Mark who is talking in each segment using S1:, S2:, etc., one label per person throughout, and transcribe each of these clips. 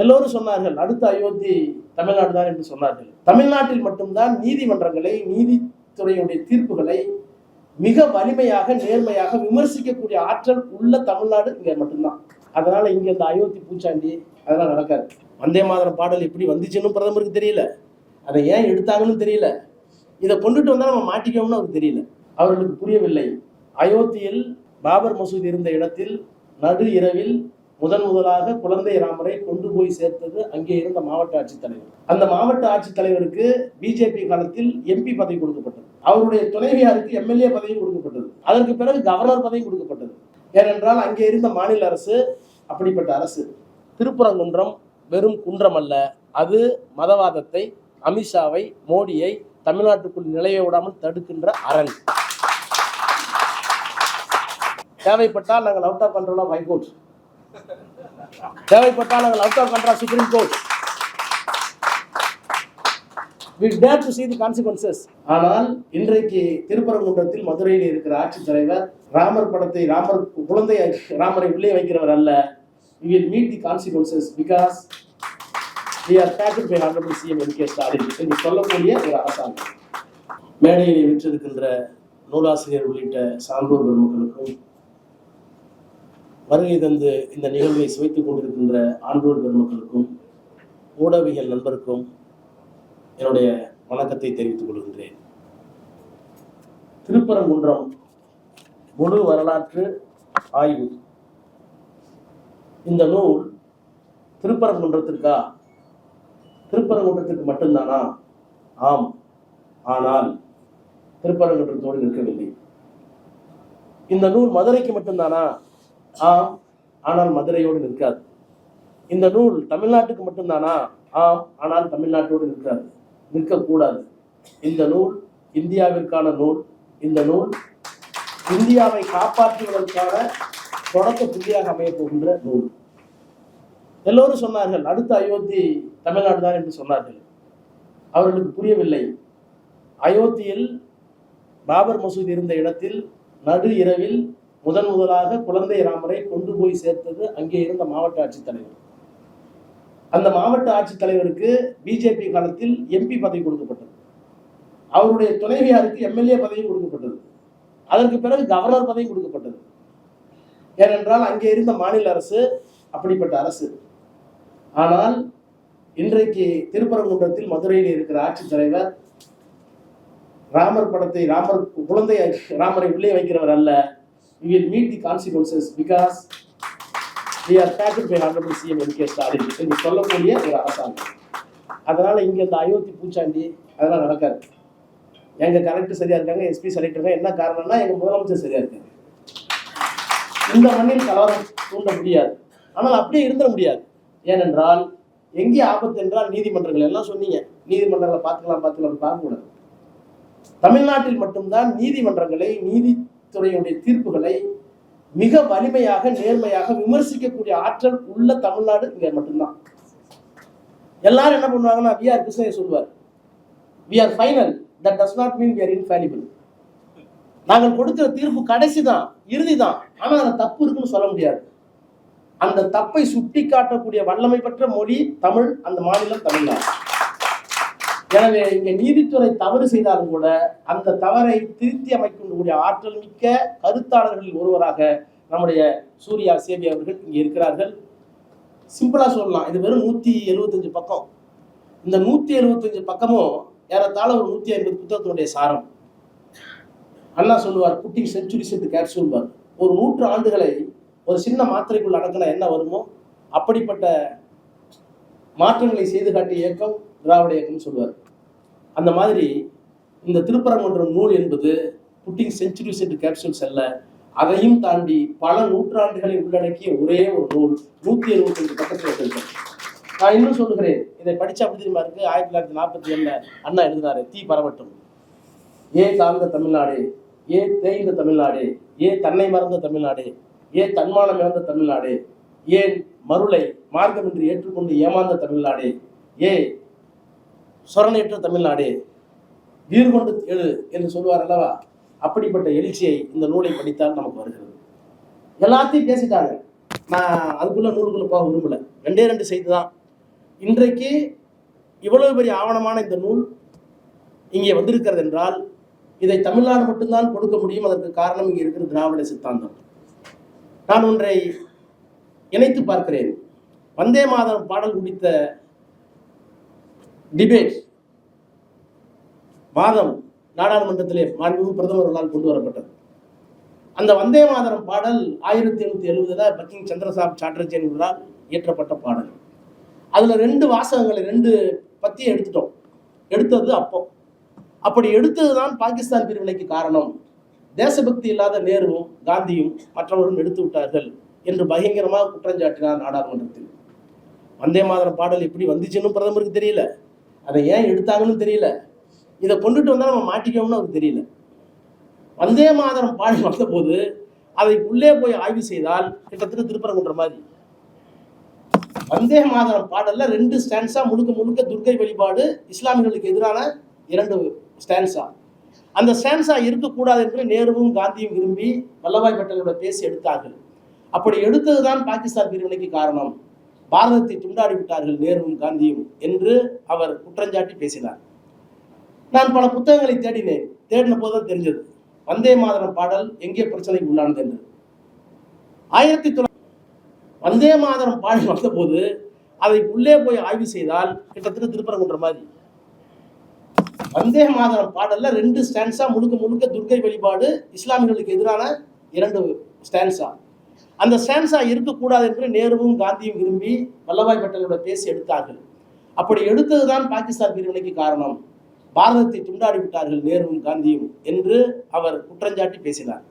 S1: எல்லோரும் சொன்னார்கள் அடுத்த அயோத்தி தமிழ்நாடு தான் என்று சொன்னார்கள். தமிழ்நாட்டில் மட்டும்தான் நீதிமன்றங்களை, நீதித்துறையுடைய தீர்ப்புகளை மிக வலிமையாக, நேர்மையாக விமர்சிக்கக்கூடிய ஆற்றல் உள்ள தமிழ்நாடு இங்க மட்டும்தான். அதனால இங்க இந்த அயோத்தி பூச்சாண்டி அதெல்லாம் நடக்காது. வந்தே மாதரம் பாடல் எப்படி வந்துச்சுன்னு பிரதமருக்கு தெரியல, அதை ஏன் எடுத்தாங்கன்னு தெரியல, இதை கொண்டுட்டு வந்தா நம்ம மாட்டிக்கோம்னு அவருக்கு தெரியல. அவர்களுக்கு புரியவில்லை. அயோத்தியில் பாபர் மசூதி இருந்த இடத்தில் நடு இரவில் முதலாக குழந்தை ராமரை கொண்டு போய் சேர்த்தது அங்கே இருந்த மாவட்ட ஆட்சித்தலைவர். அந்த மாவட்ட ஆட்சித்தலைவருக்கு பிஜேபி காலத்தில் எம்பி பதவி கொடுக்கப்பட்டது. அவருடைய துணைவியாருக்கு எம்எல்ஏ பதவி கொடுக்கப்பட்டது. அதற்கு பிறகு கவர்னர் பதவி கொடுக்கப்பட்டது. ஏனென்றால் அங்கே இருந்த மாநில அரசு அப்படிப்பட்ட அரசு. திருப்பரங்குன்றம் வெறும் குன்றம் அல்ல, அது மதவாதத்தை, அமித்ஷாவை, மோடியை தமிழ்நாட்டுக்குள் நிலைய விடாமல் தடுக்கின்ற அரண். தேவைப்பட்டால் நாங்கள் out of control of high court, தேவைப்பட்டால் நாங்கள் out of control supreme court. We dare to see the consequences. ஆனால் இன்றைக்கு திருப்பரங்குன்றத்தில் மதுரையில் இருக்கிற ஆட்சித்தலைவர் ராமர் படத்தை, குழந்தை ராமரை உள்ளே வைக்கிறவர் அல்ல. We will meet the consequences because we are backed by Honorable CM M.K. Stalin என்று சொல்லக்கூடிய ஒரு அரசாங்கம். மேடையை விற்றிருக்கின்ற நூலாசிரியர் உள்ளிட்ட சான்றோர் பெருமக்களுக்கும், வருகை தந்து இந்த நிகழ்வை சுவைத்துக் கொண்டிருக்கின்ற ஆன்றோர் பெருமக்களுக்கும், ஊடகவியல் நண்பருக்கும் என்னுடைய வணக்கத்தை தெரிவித்துக் கொள்கின்றேன். திருப்பரங்குன்றம் முழு வரலாற்று ஆய்வு. இந்த நூல் திருப்பரங்குன்றத்திற்கு மட்டும்தானா? ஆம். ஆனால் திருப்பரங்குன்றத்தோடு நிற்கவில்லை. இந்த நூல் மதுரைக்கு மட்டும்தானா? ஆம். ஆனால் மதுரையோடு நிற்காது. இந்த நூல் தமிழ்நாட்டுக்கு மட்டும்தானா? ஆம். ஆனால் தமிழ்நாட்டோடு நிற்கக்கூடாது. இந்த நூல் இந்தியாவிற்கான நூல். இந்த நூல் இந்தியாவை காப்பாற்றுவதற்கான தொடக்க புள்ளியாக அமைய போகின்ற நூல். எல்லோரும் சொன்னார்கள் அடுத்த அயோத்தி தமிழ்நாடு தான் என்று சொன்னார்கள். அவர்களுக்கு புரியவில்லை. அயோத்தியில் பாபர் மசூதி இருந்த இடத்தில் நடு இரவில் முதலாக குழந்தை ராமரை கொண்டு போய் சேர்த்தது அங்கே இருந்த மாவட்ட ஆட்சித்தலைவர். அந்த மாவட்ட ஆட்சித்தலைவருக்கு பிஜேபி காலத்தில் எம்பி பதவி கொடுக்கப்பட்டது. அவருடைய துணைவியாருக்கு எம்எல்ஏ பதவி கொடுக்கப்பட்டது. அதற்கு பிறகு கவர்னர் பதவி கொடுக்கப்பட்டது. ஏனென்றால் அங்கே இருந்த மாநில அரசு அப்படிப்பட்ட அரசு. ஆனால் இன்றைக்கு திருப்பரங்குன்றத்தில் மதுரையில் இருக்கிற ஆட்சித்தலைவர் ராமர் படத்தை, குழந்தை ராமரை உள்ளே வைக்கிறவர் அல்ல. We will meet the consequences because we are backed by Honorable CM M.K. Stalin என்று சொல்லக்கூடிய ஒரு அரசாங்கம். அதனால இங்க இந்த அயோத்தி பூச்சாண்டி அதெல்லாம் நடக்காது. எங்க கலெக்டர் சரியா இருக்காங்க, எஸ்பி சரியா இருக்காங்க. என்ன காரணம்னா எங்க முதலமைச்சர் சரியா இருக்காங்க. இந்த மண்ணில் கலவரம் தூண்ட முடியாது. ஆனால் அப்படியே இருந்துட முடியாது. ஏனென்றால் எங்கே ஆபத்து என்றால் நீதிமன்றங்கள் எல்லாம் சொன்னீங்க, நீதிமன்றங்களை பார்த்துக்கலாம் பார்க்கக்கூடாது. தமிழ்நாட்டில் மட்டும்தான் நீதிமன்றங்களை, நீதித்துறையுடைய தீர்ப்புகளை மிக வலிமையாக, நேர்மையாக விமர்சிக்கக்கூடிய ஆற்றல் உள்ள தமிழ்நாடு இங்க மட்டும்தான். எல்லாரும் என்ன பண்ணுவாங்கன்னா, வி ஆர் கிருஷ்ணய்யா சொல்வார், we are final, that does not mean we are infallible. நாங்கள் கொடுக்கிற தீர்ப்பு கடைசி தான், இறுதி தான். ஆனால் அந்த தப்பு இருக்குன்னு சொல்ல முடியாது. அந்த தப்பை சுட்டி காட்டக்கூடிய வல்லமை பெற்ற மொழி தமிழ், அந்த மாநிலம் தமிழ்நாடு. எனவே இங்க நீதித்துறை தவறு செய்தாலும் கூட அந்த தவறை திருத்தி அமைக்கக்கூடிய ஆற்றல் மிக்க கருத்தாளர்களில் ஒருவராக நம்முடைய சூர்யா சேவி அவர்கள் இங்கே இருக்கிறார்கள். சிம்பிளா சொல்லலாம், இது வெறும் 175 பக்கம். இந்த 175 பக்கமும் ஏறத்தாழ ஒரு 150 புத்தகத்தினுடைய சாரம். அண்ணா சொல்லுவார், புட்டிங் செஞ்சுரிஸ் இன்டு கேப்சூல்பார். ஒரு 100 ஆண்டுகளை ஒரு சின்ன மாத்திரைக்குள் அடக்கினா என்ன வருமோ அப்படிப்பட்ட மாற்றங்களை செய்து காட்டிய இயக்கம் திராவிட இயக்கம் சொல்வார். அந்த மாதிரி இந்த திருப்பரங்குன்றம் நூல் என்பது புட்டிங் செஞ்சுரிஸ் இன்டு கேப்சூல்ஸ் அல்ல, அதையும் தாண்டி பல நூற்றாண்டுகளை உள்ளடக்கிய ஒரே ஒரு நூல். 175 பக்கத்தில் வந்திருக்கேன். நான் இன்னும் சொல்லுகிறேன், இதை படிச்சா அப்படி தெரியுமா இருக்கு. 1947 அண்ணா எழுதினாரு, தீ பரவட்டும், ஏ தாழ்ந்த தமிழ்நாடு, ஏ தேய்ந்த தமிழ்நாடு, ஏ தன்னை மறந்த தமிழ்நாடு, ஏ தன்மானம் இழந்த தமிழ்நாடு, ஏன் மருளை மார்க்கமின்றி ஏற்றுக்கொண்டு ஏமாந்த தமிழ்நாடு, ஏ சொரணையற்ற தமிழ்நாடு, வீறு கொண்டு எழு என்று சொல்லுவார் அல்லவா. அப்படிப்பட்ட எழுச்சியை இந்த நூலை படித்தால் நமக்கு வருகிறது. எல்லாத்தையும் பேசிட்டாங்க. நான் அதுக்குள்ள நூலுக்குள்ள போக விரும்பல. 2 செய்தி தான். இன்றைக்கு இவ்வளவு பெரிய ஆவணமான இந்த நூல் இங்கே வந்திருக்கிறது என்றால் இதை தமிழ்நாடு மட்டும்தான் கொடுக்க முடியும். அதற்கு காரணம் இங்கே இருக்கிற திராவிட சித்தாந்தம். நான் ஒன்றை இணைத்து பார்க்கிறேன். வந்தே மாதரம் பாடல் குறித்த டிபேட் வாதம் நாடாளுமன்றத்திலே மாண்புமிகு பிரதமர்களால் கொண்டு வரப்பட்டது. அந்த வந்தே மாதரம் பாடல் 1870 பக்கிங் சந்திரசாப் சாட்டர்ஜி என்பவரால் இயற்றப்பட்ட பாடல். அதுல 2 வாசகங்களை 2 பத்தியை எடுத்துட்டோம். எடுத்தது அப்படி எடுத்ததுதான் பாகிஸ்தான் பிரிவினைக்கு காரணம். தேசபக்தி இல்லாத நேருவும் காந்தியும் மற்றவர்களும் எடுத்து விட்டார்கள் என்று பயங்கரமாக குற்றஞ்சாட்டினார் நாடாளுமன்றத்தில். வந்தே மாதரம் பாடல் எப்படி வந்துச்சுன்னு பிரதமருக்கு தெரியல, அதை ஏன் எடுத்தாங்கன்னு தெரியல, இதை கொண்டுட்டு வந்தா நம்ம மாட்டிக்கோம்னு அவருக்கு தெரியல. வந்தே மாதரம் பாடல் வந்த போது அதை உள்ளே போய் ஆய்வு செய்தால் கிட்டத்தட்ட திருப்பரங்குன்ற மாதிரி. வந்தே மாதரம் பாடல்ல 2 ஸ்டான்ஸா முழுக்க துர்க்கை வழிபாடு, இஸ்லாமியர்களுக்கு எதிரான 2 ஸ்டான்ஸா. அந்த ஸ்டான்ஸா இருக்கக்கூடாது என்று நேருவும் காந்தியும் விரும்பி வல்லபாய் பட்டேலோட பேசி எடுத்தார்கள். அப்படி எடுத்ததுதான் பாகிஸ்தான் பிரிவினைக்கு காரணம். பாரதத்தை துண்டாடி விட்டார்கள் நேருவும் காந்தியும் என்று அவர் குற்றஞ்சாட்டி பேசினார். நான் பல புத்தகங்களை தேடினேன். தேடின போதுதான் தெரிஞ்சது வந்தே மாதரம் பாடல் எங்கே பிரச்சனைக்கு உள்ளானது என்று. 1900 வந்தே மாதரம் பாடல் வந்த போது அதை உள்ளே போய் ஆய்வு செய்தால் கிட்டத்தட்ட திருப்பரங்குன்ற மாதிரி. வந்தே மாதரம் பாடல்ல 2 ஸ்டான்ஸா முழுக்க துர்க்கை வழிபாடு, இஸ்லாமியர்களுக்கு எதிரான 2 ஸ்டான்ஸா. அந்த ஸ்டான்ஸா இருக்கக்கூடாது என்று நேருவும் காந்தியும் விரும்பி வல்லபாய் பட்டேலோட பேசி எடுத்தார்கள். அப்படி எடுத்ததுதான் பாகிஸ்தான் பிரிவினைக்கு காரணம். பாரதத்தை துண்டாடி விட்டார்கள் நேருவும் காந்தியும் என்று அவர் குற்றஞ்சாட்டி பேசினார்.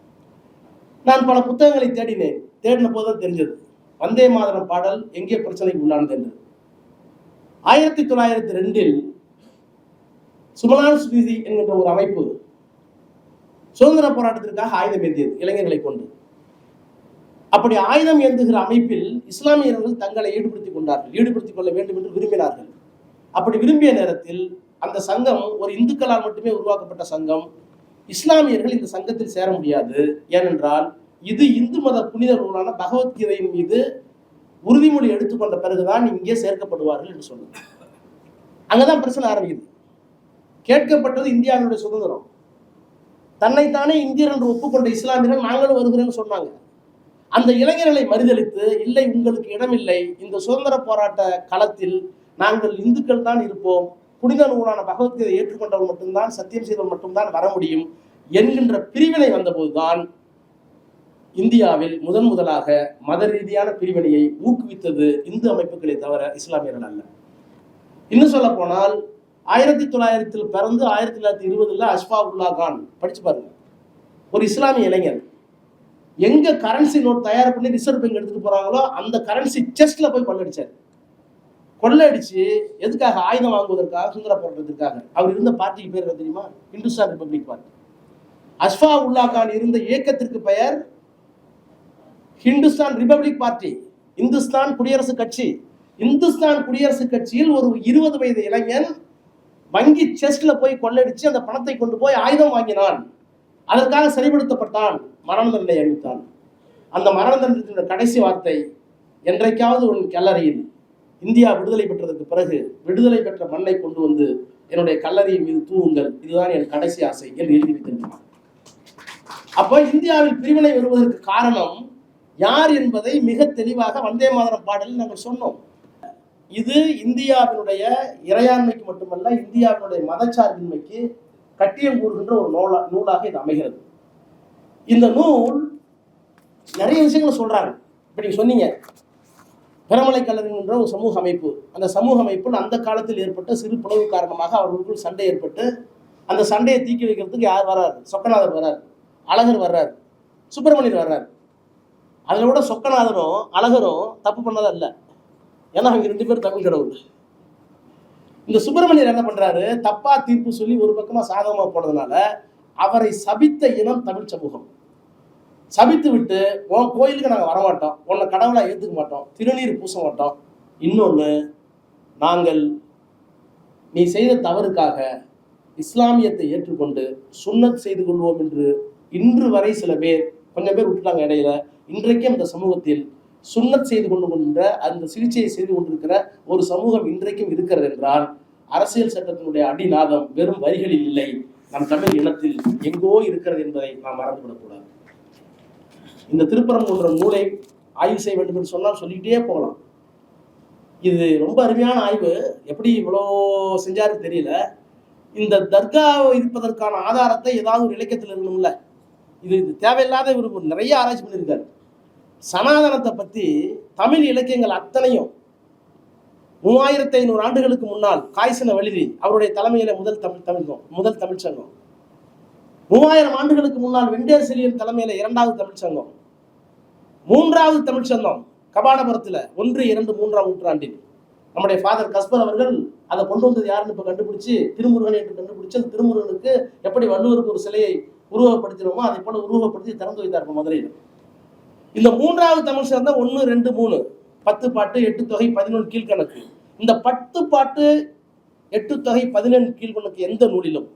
S1: நான் பல புத்தகங்களை தேடினேன். தேடின போதுதான் தெரிஞ்சது வந்தே மாதரம் பாடல் எங்கே பிரச்சனைக்கு உள்ளானது என்று. 1902 சுமலான் சுனிதி என்கின்ற ஒரு அமைப்பு சுதந்திர போராட்டத்திற்காக ஆயுதம் ஏந்தியது இளைஞர்களை கொண்டு. அப்படி ஆயுதம் ஏந்துகிற அமைப்பில் இஸ்லாமியர்கள் தங்களை ஈடுபடுத்திக் கொள்ள வேண்டும் என்று விரும்பினார்கள். அப்படி விரும்பிய நேரத்தில் அந்த சங்கம் ஒரு இந்துக்களால் மட்டுமே உருவாக்கப்பட்ட சங்கம். இஸ்லாமியர்கள் இந்த சங்கத்தில் சேர முடியாது, ஏனென்றால் இது இந்து மத புனித நூலான பகவத்கீதையின் மீது உறுதிமொழி எடுத்துக்கொண்ட பிறகுதான் இங்கே சேர்க்கப்படுவார்கள் என்று சொன்னார். அங்கதான் பிரச்சனை ஆரம்பிக்குது. கேட்கப்பட்டது இந்தியாவுடைய சுதந்திரம். தன்னைத்தானே இந்தியர் என்று ஒப்புக்கொண்ட இஸ்லாமியர்கள் நாங்களும் வருகிறேன்னு சொன்னாங்க. அந்த இளைஞர்களை மறுதளித்து, இல்லை உங்களுக்கு இடமில்லை, இந்த சுதந்திர போராட்ட களத்தில் நாங்கள் இந்துக்கள் தான் இருப்போம், புனித நூலான பகவத்கீதை ஏற்றுக்கொண்டவர் மட்டும்தான், சத்தியம் செய்தவர் மட்டும்தான் வர முடியும் என்கின்ற பிரிவினை வந்தபோதுதான் இந்தியாவில் முதலாக மத ரீதியான பிரிவினையை ஊக்குவித்தது இந்து அமைப்புகளை தவிர இஸ்லாமியர்கள் அல்ல. இன்னும் சொல்ல போனால் 1900 பிறந்து 1920 அஷ்ஃபா உல்லா கான் படிச்சு பாருங்க. ஒரு இஸ்லாமிய இளைஞர் எங்க கரன்சி நோட் தயார் பண்ணி ரிசர்வ் பேங்க் எடுத்துட்டு போறாங்களோ அந்த கரன்சி செஸ்ட்ல போய் கொள்ளையடிச்சு எதுக்காக? ஆயுதம் வாங்குவதற்காக, சுதந்திர போராட்டத்திற்காக. அவர் இருந்த பார்ட்டிக்கு பேர் என்ன தெரியுமா? Hindustan Republic Party. அஷ்ஃபா உல்லா கான் இருந்த இயக்கத்திற்கு பெயர் ஹிந்துஸ்தான் ரிபப்ளிக் பார்ட்டி, இந்துஸ்தான் குடியரசு கட்சி. இந்துஸ்தான் குடியரசு கட்சியில் ஒரு 20 வயது இளைஞன் வங்கி செஸ்ட்ல போய் கொள்ளையடிச்சு அந்த பணத்தை கொண்டு போய் ஆயுதம் வாங்கினான். அதற்காக சரிபடுத்தப்பட்டான், மரண தண்டனை அறிவித்தான். அந்த மரண தண்டனை கடைசி வார்த்தை, என்றைக்காவது உன் கல்லறையில் இந்தியா விடுதலை பெற்றதற்கு பிறகு விடுதலை பெற்ற மண்ணை கொண்டு வந்து என்னுடைய கல்லறையின் மீது தூவுங்கள், இதுதான் என் கடைசி ஆசை என்று எழுதி வைத்திருக்கிறார். அப்போ இந்தியாவில் பிரிவினை வருவதற்கு காரணம் யார் என்பதை மிக தெளிவாக வந்தே மாதரம் பாடலில் நாங்கள் சொன்னோம். இது இந்தியாவினுடைய இறையாண்மைக்கு மட்டுமல்ல, இந்தியாவினுடைய மதச்சார்பின்மைக்கு கட்டியம் கூறுகின்ற ஒரு நூலாக இது அமைகிறது. இந்த நூல் நிறைய விஷயங்களை சொல்றாங்க. இப்ப நீங்க சொன்னீங்க பிரமலை கல்லறிகின்ற ஒரு சமூக அமைப்பு. அந்த சமூக அமைப்பில் அந்த காலத்தில் ஏற்பட்ட சிறு பிளவு காரணமாக அவர்களுக்குள் சண்டை ஏற்பட்டு அந்த சண்டையை தீக்கி வைக்கிறதுக்கு யார் வர்றாரு? சொக்கநாதர் வர்றார், அழகர் வர்றார், சுப்பிரமணியர் வர்றார். அதில் கூட சொக்கநாதரும் அழகரும் தப்பு பண்ணதா இல்லை, ஏன்னா அவங்க 2 பேரும் தமிழ் கடவுள். இந்த சுப்பிரமணியர் என்ன பண்றாரு? தப்பா தீர்ப்பு சொல்லி ஒரு பக்கமா சாதகமா போனதுனால அவரை சபித்த இனம் தமிழ் சமூகம். சபித்து விட்டு, உன் கோயிலுக்கு நாங்கள் வரமாட்டோம், உன்னை கடவுளா ஏற்றுக்க மாட்டோம், திருநீர் பூச மாட்டோம், இன்னொன்று நாங்கள் நீ செய்த தவறுக்காக இஸ்லாமியத்தை ஏற்றுக்கொண்டு சுன்னத் செய்து கொள்வோம் என்று இன்று வரை சில பேர், கொஞ்சம் பேர் விட்டுட்டாங்க இடையில, இன்றைக்கும் இந்த சமூகத்தில் சுன்னத் செய்து கொண்ட அந்த சிகிச்சையை செய்து கொண்டிருக்கிற ஒரு சமூகம் இன்றைக்கும் இருக்கிறது என்றால் அரசியல் சட்டத்தினுடைய அடிநாதம் வெறும் வரிகளில் இல்லை, நம் தமிழ் இனத்தில் எங்கோ இருக்கிறது என்பதை நாம் மறந்துவிடக்கூடாது. இந்த திருப்பரங்குன்றம் நூலை ஆய்வு செய்ய வேண்டும் என்று சொன்னால் சொல்லிக்கிட்டே போகலாம். இது ரொம்ப அருமையான ஆய்வு. எப்படி இவ்வளோ செஞ்சாரு தெரியல. இந்த தர்கா இருப்பதற்கான ஆதாரத்தை ஏதாவது ஒரு இலக்கியத்தில் இருக்கணும்ல. இது தேவையில்லாத ஒரு நிறைய ஆராய்ச்சி பண்ணியிருக்காரு. சனாதனத்தை பற்றி தமிழ் இலக்கியங்கள் அத்தனையும் 3500 ஆண்டுகளுக்கு முன்னால் காய்சன வலிதி அவருடைய தலைமையில முதல் தமிழ் சங்கம், 3000 ஆண்டுகளுக்கு முன்னால் வெண்டேர் செழியன் தலைமையில 2வது தமிழ் சங்கம், 3வது தமிழ் சங்கம் கபாடபுரத்துல 1, 2, 3ஆம் நூற்றாண்டில் நம்முடைய ஃபாதர் கஸ்பர் அவர்கள் அதை கொண்டு வந்தது யாருன்னு இப்ப கண்டுபிடிச்சு திருமுருகன் என்று கண்டுபிடிச்சு அந்த திருமுருகனுக்கு எப்படி வள்ளுவருக்கு ஒரு சிலையை உருவப்படுத்தினோமோ அதை போல உருவப்படுத்தி திறந்து வைத்தார் மதுரையில். இந்த 3வது தமிழ் சங்கம் 1, 2, 3 10 பாட்டு 8 தொகை 11 கீழ்கணக்கு. இந்த 10 பாட்டு 8 தொகை 11 கீழ்கணக்கு எந்த நூலிலும்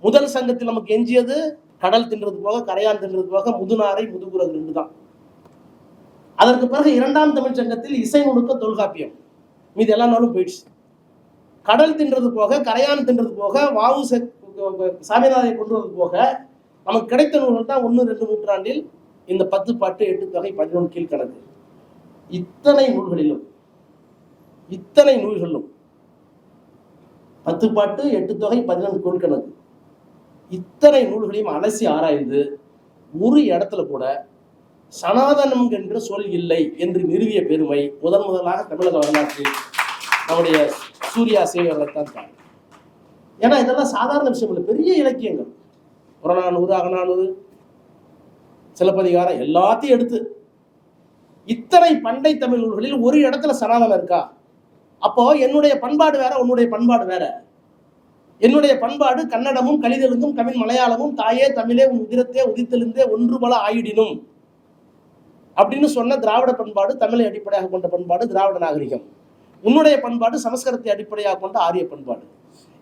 S1: முதல் சங்கத்தில் நமக்கு எஞ்சியது கடல் தின்றது போக கரையான் தின்றது போக முதுநாரை முதுகுரகு 2 தான். அதற்கு பிறகு 2ஆம் தமிழ் சங்கத்தில் இசை நுணுக்க தொல்காப்பியம், மீது எல்லா நாளும் போயிடுச்சு. கடல் தின்றது போக கரையான் தின்றது போக வாவு சாமிநாதை கொண்டு வந்தது போக நமக்கு கிடைத்த நூல்கள் தான் 1, 2 நூற்றாண்டில் இந்த 10 பாட்டு 8 தொகை 11 கீழ்கணக்கு. இத்தனை நூல்களிலும் 10 பாட்டு 8 தொகை 11 கீழ்கணக்கு இத்தனை நூல்களையும் அலசி ஆராய்ந்து ஒரு இடத்துல கூட சனாதனம் என்ற சொல் இல்லை என்று நிறுவிய பெருமை முதலாக தமிழக வரலாற்றில் நம்முடைய சூர்யா சேவர்களைத்தான் தான். ஏன்னா இதெல்லாம் சாதாரண விஷயம் இல்லை, பெரிய இலக்கியங்கள். புறநானூறு, அகநானூறு, சிலப்பதிகாரம் எல்லாத்தையும் எடுத்து இத்தனை பண்டை தமிழ் நூல்களில் ஒரு இடத்துல சனாதனம் இருக்கா? அப்போ என்னுடைய பண்பாடு வேற, உன்னுடைய பண்பாடு வேற. என்னுடைய பண்பாடு கன்னடமும் கலிதெலுங்கும் கவின் மலையாளமும் தாயே தமிழே உன் உதிரத்தே உதித்தெழுந்தே ஒன்று பல ஆயிடினும் அப்படின்னு சொன்ன திராவிட பண்பாடு, தமிழை அடிப்படையாக கொண்ட பண்பாடு திராவிட நாகரிகம். உன்னுடைய பண்பாடு சமஸ்கிருதத்தை அடிப்படையாக கொண்ட ஆரிய பண்பாடு.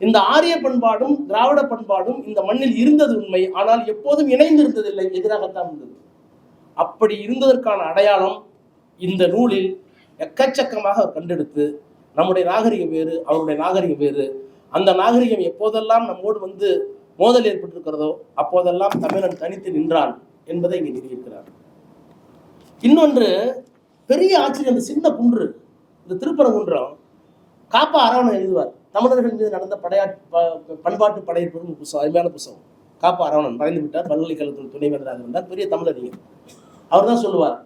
S1: இந்த ஆரிய பண்பாடும் திராவிட பண்பாடும் இந்த மண்ணில் இருந்தது உண்மை, ஆனால் எப்போதும் இணைந்து இருந்ததில்லை, எதிராகத்தான் இருந்தது. அப்படி இருந்ததற்கான அடையாளம் இந்த நூலில் எக்கச்சக்கமாக அவர் கண்டெடுத்து, நம்முடைய நாகரிகம் வேறு, அவருடைய நாகரிகம் வேறு. அந்த நாகரிகம் எப்போதெல்லாம் நம்மோடு வந்து மோதல் ஏற்பட்டிருக்கிறதோ அப்போதெல்லாம் தமிழன் தனித்து நின்றான் என்பதை இங்கே நிறுவியிருக்கிறார். இன்னொன்று பெரிய ஆச்சரியம், இந்த சின்ன குன்று, இந்த திருப்பரங்குன்றம் காப்பா அரவணன் எழுதுவார். தமிழர்கள் மீது நடந்த பண்பாட்டு படையெடுப்பு புத்தகம், அருமையான புத்தகம். காப்பா அரவணன் மறைந்து விட்டார், பல்கலைக்கழகத்தில் துணைவேந்தராக இருந்தார், பெரிய தமிழறிஞர். அவர் தான் சொல்லுவார்,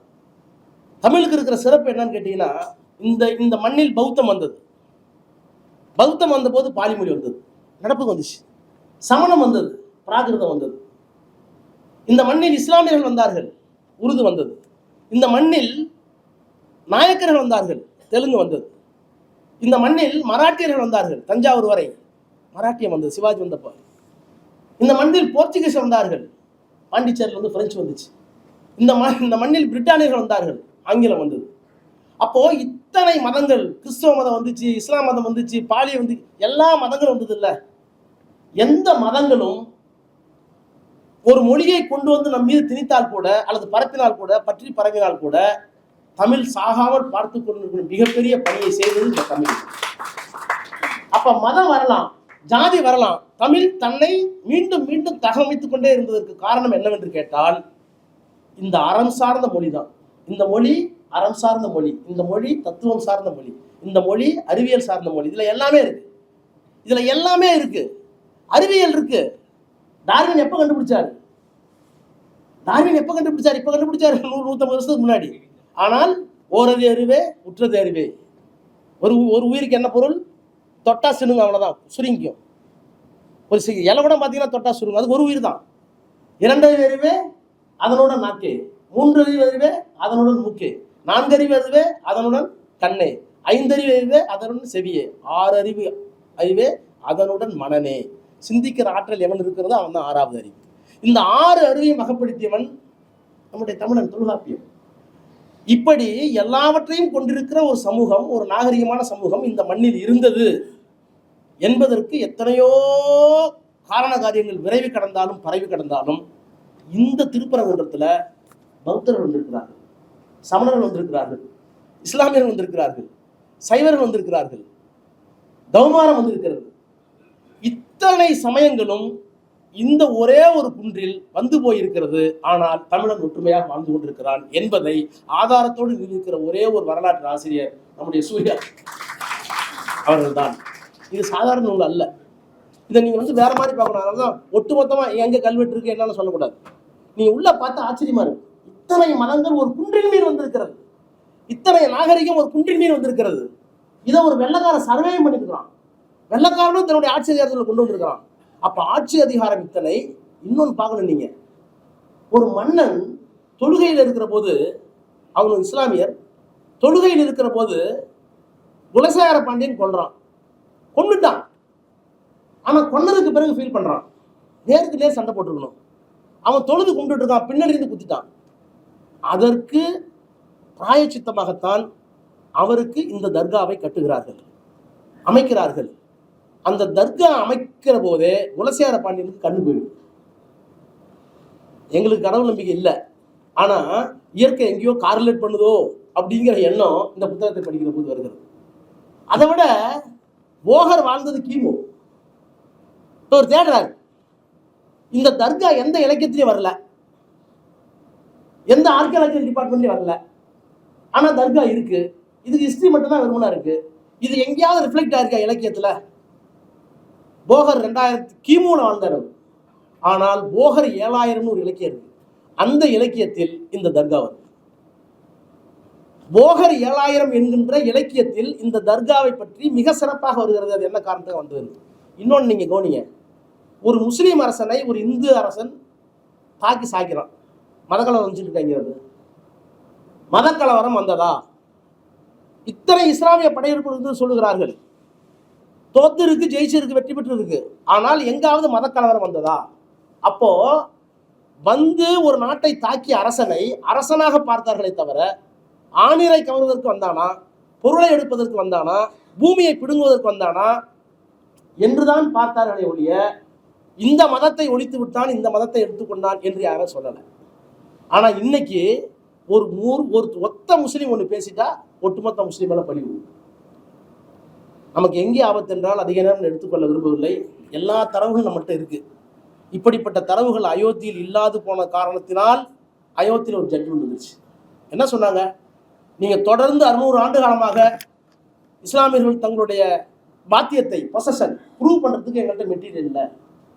S1: தமிழுக்கு இருக்கிற சிறப்பு என்னன்னு கேட்டீங்கன்னா, இந்த மண்ணில் பௌத்தம் வந்தது. பௌத்தம் வந்த போது பாலிமொழி வந்தது, நடப்புக்கு வந்துச்சு. சமணம் வந்தது, பிராகிருதம் வந்தது. இந்த மண்ணில் இஸ்லாமியர்கள் வந்தார்கள், உருது வந்தது. இந்த மண்ணில் நாயக்கர்கள் வந்தார்கள், தெலுங்கு வந்தது. இந்த மண்ணில் மராட்டியர்கள் வந்தார்கள், தஞ்சாவூர் வரை மராட்டியம் வந்தது, சிவாஜி வந்தப்போ. இந்த மண்ணில் போர்ச்சுகீஸ் வந்தார்கள், பாண்டிச்சேரியில் வந்து பிரெஞ்சு வந்துச்சு. இந்த மண்ணில் பிரிட்டானியர்கள் வந்தார்கள், ஆங்கிலம் வந்தது. அப்போ இத்தனை மதங்கள், கிறிஸ்தவ மதம் வந்துச்சு, இஸ்லாம் மதம் வந்துச்சு, பாலி வந்து, எல்லா மதங்களும் வந்தது இல்லை. எந்த மதங்களும் ஒரு மொழியை கொண்டு வந்து நம் மீது திணித்தால் கூட, அல்லது பரப்பினால் கூட, பற்றி பரவினால் கூட, தமிழ் சாகாமல் பார்த்து கொண்டிருக்கிற மிகப்பெரிய பணியை செய்தது இந்த தமிழ். அப்ப மதம் வரலாம், ஜாதி வரலாம், தமிழ் தன்னை மீண்டும் மீண்டும் தகவமைத்துக் கொண்டே இருந்ததற்கு காரணம் என்னவென்று கேட்டால், இந்த அறம் சார்ந்த மொழி தான். இந்த மொழி அறம் சார்ந்த மொழி, இந்த மொழி தத்துவம் சார்ந்த மொழி, இந்த மொழி அறிவியல் சார்ந்த மொழி. இதுல எல்லாமே இருக்கு. அறிவியல் இருக்கு. டார்வின் எப்ப கண்டுபிடிச்சாரு? இப்ப கண்டுபிடிச்சாரு 100-150 வருஷத்துக்கு முன்னாடி. ஆனால் ஓரது அறிவே உற்றது அறிவே. ஒரு உயிருக்கு என்ன பொருள்? தொட்டா சினுங்க, அவ்வளவுதான், சுருங்கிக்கும். ஒரு இலை கூட பார்த்தீங்கன்னா தொட்டா சுருங்க, அது ஒரு உயிர் தான். 2 அறிவே அதனுடன் நாக்கே, 3 அறிவே அதனுடன் மூக்கே, 4 அறிவே அதனுடன் கண்ணே, 5 அறிவே அதனுடன் செவியே, 6 அறிவே அதனுடன் மனனே. சிந்திக்கிற ஆற்றல் எவன் இருக்கிறதோ அவன் தான் 6வது அறிவு. இந்த 6 அறிவையும் வகைப்படுத்தியவன் நம்முடைய தமிழன் தொல்காப்பியம். இப்படி எல்லாவற்றையும் கொண்டிருக்கிற ஒரு சமூகம், ஒரு நாகரிகமான சமூகம் இந்த மண்ணில் இருந்தது என்பதற்கு எத்தனையோ காரண காரியங்கள் விரைவி கடந்தாலும் பரவி கடந்தாலும் இந்த திருப்பரங்குன்றத்தில் பௌத்தர்கள் இருக்கிறார்கள், சமணர்கள் வந்திருக்கிறார்கள், இஸ்லாமியர்கள் வந்திருக்கிறார்கள், சைவர்கள் வந்திருக்கிறார்கள், கௌமாரம் வந்திருக்கிறது. இத்தனை சமயங்களும் இந்த ஒரே ஒரு குன்றில் வந்து போயிருக்கிறது. ஆனால் தமிழன் ஒற்றுமையாக வாழ்ந்து கொண்டிருக்கிறான் என்பதை ஆதாரத்தோடு நிரூபிக்கிற ஒரே ஒரு வரலாற்று ஆசிரியர் நம்முடைய சூர்யா அவர்கள் தான். இது சாதாரண நூல் அல்ல. இதை நீங்க வேற மாதிரி பார்க்கணும். அதனாலதான் ஒட்டுமொத்தமா எங்க கல்வெட்டு இருக்கு என்னால சொல்லக்கூடாது. நீங்க உள்ள பார்த்து ஆச்சரியமா இருக்கு. இத்தனை மதங்கள் ஒரு குன்றின் மீது வந்திருக்கிறது, இத்தனை நாகரிகம் ஒரு குன்றின் மீது வந்திருக்கிறது. இதை ஒரு வெள்ளக்கார சர்வேயும் பண்ணிருக்கிறான். வெள்ளக்காரனும் தன்னுடைய ஆட்சி அதிகாரத்தில் கொண்டு வந்திருக்கிறான். அப்ப ஆட்சி அதிகாரம் இத்தனை. இன்னொன்னு பார்க்கணும், நீங்க ஒரு மன்னன் தொழுகையில் இருக்கிற போது, அவனு இஸ்லாமியர், தொழுகையில் இருக்கிற போது குலசேகர பாண்டியன் கொண்டுட்டான். ஆனா கொன்னதுக்கு பிறகு ஃபீல் பண்றான், நேருக்கு நேர் சண்டை போட்டுருக்கணும். அவன் தொழுது கும்பிட்டு இருக்கான், பின்னாடி இருந்து குத்திட்டான். அதற்கு பிராயச்சித்தமாகத்தான் அவருக்கு இந்த தர்காவை கட்டுகிறார்கள், அமைக்கிறார்கள். அந்த தர்கா அமைக்கிற போதே குலசேகர பாண்டியனுக்கு கண்ணு போயிடும். எங்களுக்கு கடவுள் நம்பிக்கை இல்லை, ஆனா இயற்கை எங்கேயோ கார்லேட் பண்ணுதோ அப்படிங்கிற எண்ணம் இந்த புத்தகத்தை படிக்கிற போது வருகிறது. அதை விட போகர் வாழ்ந்தது கிமு. ஒரு தேடுறாரு, இந்த தர்கா எந்த இலக்கியத்திலையும் வரல, எந்த ஆர்கியாலஜிக்கல் டிபார்ட்மெண்ட்லயும் வரல. ஆனா தர்கா இருக்கு. இதுக்கு ஹிஸ்டரி மட்டும்தான் வெறுமனா இருக்கு. இது எங்கேயாவது ரிஃப்ளெக்ட் ஆயிருக்கா இலக்கியத்துல? போகர் 2000 கிமுல வாழ்ந்தார். ஆனால் போகர் 7000 ஒரு இலக்கியம் இருக்கு. அந்த இலக்கியத்தில் இந்த தர்கா வருது. போகர் 7000 என்கின்ற இலக்கியத்தில் இந்த தர்காவை பற்றி மிக சிறப்பாக வருகிறது. அது என்ன காரணத்துக்கு வந்தது? இன்னொன்று நீங்க கவனிங்க, ஒரு முஸ்லீம் அரசனை ஒரு இந்து அரசன் தாக்கி சாய்க்கிறான். மதக்கலவரம் வந்துட்டு இருக்காங்கிறது. மதக்கலவரம் வந்ததா? இத்தனை இஸ்லாமிய படையெடுப்பு சொல்லுகிறார்கள். தோத்து இருக்கு, ஜெயிச்சிருக்கு, வெற்றி பெற்று இருக்கு. ஆனால் எங்காவது மதக்கலவரம் வந்ததா? அப்போ ஒரு நாட்டை தாக்கிய அரசனை அரசனாக பார்த்தார்களே தவிர ஆணிரை கவர்வதற்கு வந்தானா, பொருளை எடுப்பதற்கு வந்தானா, பூமியை பிடுங்குவதற்கு வந்தானா என்றுதான் பார்த்தார்களே ஒழிய இந்த மதத்தை ஒழித்து விட்டான், இந்த மதத்தை எடுத்துக்கொண்டான் என்று யாரும் சொல்லலை. ஆனா இன்னைக்கு ஒரு ஒத்த முஸ்லீம் ஒன்று பேசிட்டா ஒட்டுமொத்த முஸ்லீம் பழிவு. நமக்கு எங்கே ஆபத்து என்றால் அதிக நேரம் எடுத்துக்கொள்ள விரும்பவில்லை. எல்லா தரவுகளும் நம்மகிட்ட இருக்கு. இப்படிப்பட்ட தரவுகள் அயோத்தியில் இல்லாது போன காரணத்தினால் அயோத்தியில் ஒரு ஜட்மெண்ட் வந்துருச்சு. என்ன சொன்னாங்க? நீங்க தொடர்ந்து 600 ஆண்டு காலமாக இஸ்லாமியர்கள் தங்களுடைய பாத்தியத்தை பொசஷன் ப்ரூவ் பண்றதுக்கு எங்கள்கிட்ட மெட்டீரியல் இல்லை,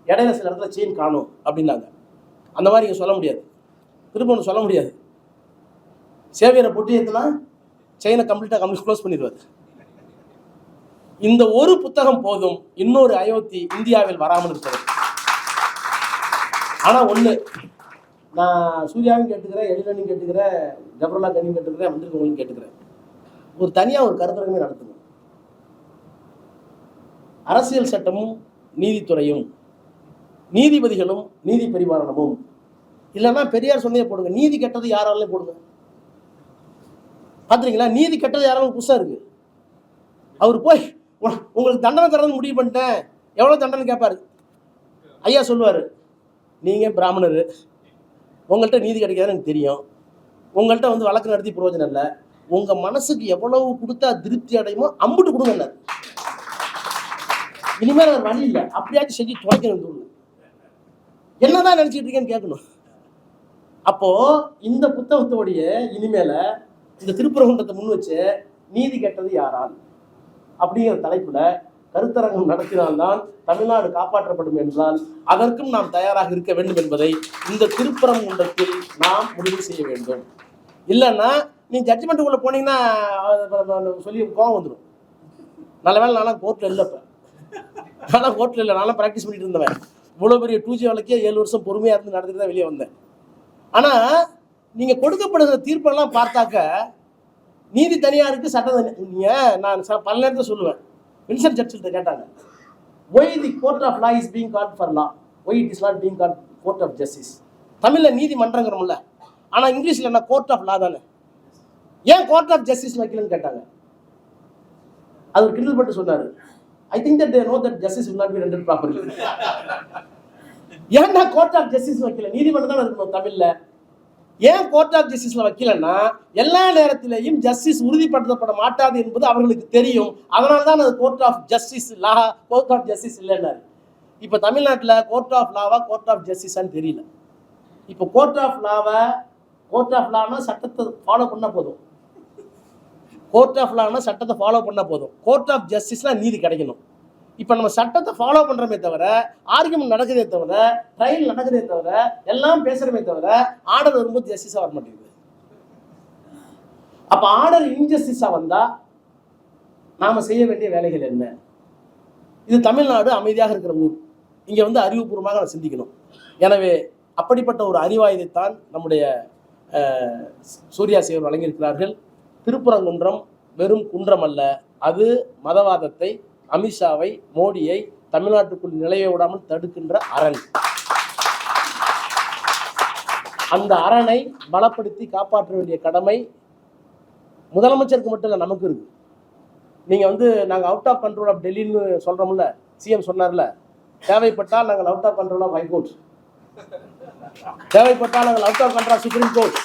S1: இடையில சில இடத்துல செயின் காணும் அப்படின்னாங்க. அந்த மாதிரி இங்கே சொல்ல முடியாது, திரும்ப ஒன்று சொல்ல முடியாது. சேவியரை பொட்டி ஏற்றுனா செயினை கம்ப்ளீட்டாக க்ளோஸ் பண்ணிடுவார். இந்த ஒரு புத்தகம் போதும் இன்னொரு அயோத்தி இந்தியாவில் வராமல் இருக்கிறது. ஆனா ஒண்ணு, நான் சூர்யாவையும் கேட்டுக்கிறேன், எழிலனையும் கேட்டுக்கிறேன், ஜபருல்லா கனியும் கேட்டுக்கிறேன், வந்திருக்கவங்களையும் கேட்டுக்கிறேன், ஒரு தனியா ஒரு கருத்தரங்கமே நடத்தணும். அரசியல் சட்டமும் நீதித்துறையும் நீதிபதிகளும் நீதி பரிபாலனமும் இல்லைன்னா பெரியார் சொன்னே போடுங்க, நீதி கெட்டது யாராலும் போடுங்க. பாத்துறீங்களா? நீதி கெட்டது யாராலும் புதுசா இருக்கு. அவர் போய் உங்களுக்கு தண்டனை தரது முடிவு பண்ணிட்டேன், எவ்வளவு தண்டனை கேட்பாரு. ஐயா சொல்லுவாரு, நீங்க பிராமணர், உங்கள்கிட்ட நீதி கிடைக்காதுன்னு எனக்கு தெரியும், உங்கள்கிட்ட வழக்கு நடத்தி பிரயோஜனம் இல்லை, உங்க மனசுக்கு எவ்வளவு கொடுத்தா திருப்தி அடையுமோ அம்புட்டு கொடுங்க. இனிமேல் அது வழி இல்லை, அப்படியாச்சும் செஞ்சு துவைக்கணும். என்னதான் நினைச்சிட்டு இருக்கேன்னு கேட்கணும். அப்போ இந்த புத்தகத்தோடைய இனிமேல இந்த திருப்பரங்குன்றத்தை முன் வச்சு நீதி கெட்டது யாரால் அப்படிங்கிற தலைப்புல கருத்தரங்கம் நடத்தினால்தான் தமிழ்நாடு காப்பாற்றப்படும் என்றால் அதற்கும் நாம் தயாராக இருக்க வேண்டும் என்பதை இந்த திருப்பரங்குன்றத்தில் நாம் முடிவு செய்ய வேண்டும். இல்லைன்னா நீ ஜட்ஜ்மெண்ட்டுக்குள்ள போனீங்கன்னா சொல்லி கோவம் வந்துடும். நல்ல வேலை நான்லாம் கோர்ட்டில் இல்லைப்ப, நான்லாம் கோர்ட்டில் இல்லை, நான்லாம் ப்ராக்டிஸ் பண்ணிட்டு இருந்தவன். இவ்வளோ பெரிய 2G வழக்கே 7 வருஷம் பொறுமையாக இருந்து நடந்துட்டு தான் வெளியே வந்தேன். ஆனால் நீங்கள் கொடுக்கப்படுகிற தீர்ப்பெல்லாம் பார்த்தாக்க நீதி தனியாக இருக்குது, சட்டம் தனியாக. நான் பல நேரத்தில் சொல்லுவேன், வின்சென்ட் சர்ச்சில்கிட்ட கேட்டாங்க, why the court of law is being called for law, why it is not being called court of justice. தமிழில் நீதிமன்றங்கிறோம்ல, ஆனால் இங்கிலீஷில் என்ன கோர்ட் ஆஃப் லா தானே, ஏன் கோர்ட் ஆஃப் ஜஸ்டிஸ் வைக்கலன்னு கேட்டாங்க. அது ஒரு கிண்டல் பட்டு சொன்னார், I think that they know that justice will not be rendered properly. ஏன்டா கோர்ட் ஆஃப் ஜஸ்டிஸ் வைக்கல, நீதிமன்றம் தான் இருக்கணும் தமிழ்ல. ஏன் கோர்ட் ஆஃப் ஜஸ்டிஸ்ல வைக்கலன்னா எல்லா நேரத்திலேயும் ஜஸ்டிஸ் உறுதிப்படுத்தப்பட மாட்டாது என்பது அவர்களுக்கு தெரியும். அதனால தான் அது court of justice law, court of justice இல்லைன்னாரு. இப்போ தமிழ்நாட்டில் கோர்ட் ஆஃப் லாவா கோர்ட் ஆஃப் ஜஸ்டிஸான்னு தெரியல. இப்போ கோர்ட் ஆஃப் லாவை, கோர்ட் ஆஃப் லானா சட்டத்தை ஃபாலோ பண்ணால் போதும், கோர்ட் ஆஃப் லானா சட்டத்தை ஃபாலோ பண்ணால் போதும். கோர்ட் ஆஃப் ஜஸ்டிஸ்னா நீதி கிடைக்கணும். இப்போ நம்ம சட்டத்தை ஃபாலோ பண்ணுறோமே தவிர, ஆர்குமெண்ட் நடக்குதே தவிர, ட்ரையல் நடக்குதே தவிர, எல்லாம் பேசுகிறோமே தவிர, ஆர்டர் வரும்போது ஜஸ்டிஸாக வர மாட்டேங்குது. அப்போ ஆர்டர் இன்ஜஸ்டிஸாக வந்தால் நாம் செய்ய வேண்டிய வேலைகள் என்ன? இது தமிழ்நாடு அமைதியாக இருக்கிற ஊர். இங்கே வந்து அறிவுபூர்வமாக நான் சிந்திக்கணும். எனவே அப்படிப்பட்ட ஒரு அறிவாயுதைத்தான் நம்முடைய சூர்யா சேவர் வழங்கியிருக்கிறார்கள். திருப்பரங்குன்றம் வெறும் குன்றம் அல்ல, அது மதவாதத்தை, அமித்ஷாவை, மோடியை தமிழ்நாட்டுக்குள் நிலைய விடாமல் தடுக்கின்ற அரண். அந்த அரணை பலப்படுத்தி காப்பாற்ற வேண்டிய கடமை முதலமைச்சருக்கு மட்டும் இல்லை, நமக்கு இருக்கு. நீங்க வந்து நாங்க அவுட் ஆஃப் கண்ட்ரோல் ஆஃப் டெல்லின்னு சொல்றோம்ல, சிஎம் சொன்னார்ல, தேவைப்பட்டால் நாங்கள் out of control of high court, தேவைப்பட்டால் நாங்கள் out of control of supreme court,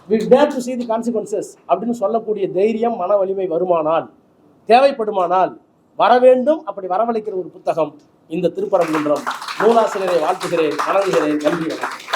S1: we dare to see the consequences அப்படின்னு சொல்லக்கூடிய தைரியம், மன வலிமை வருமானால், தேவைப்படுமானால் வர வேண்டும். அப்படி வரவழைக்கிற ஒரு புத்தகம் இந்த திருப்பரங்குன்றம். நூலாசிரியரை வாழ்த்துகிறேன், வணங்குகிறேன். நன்றி, வணக்கம்.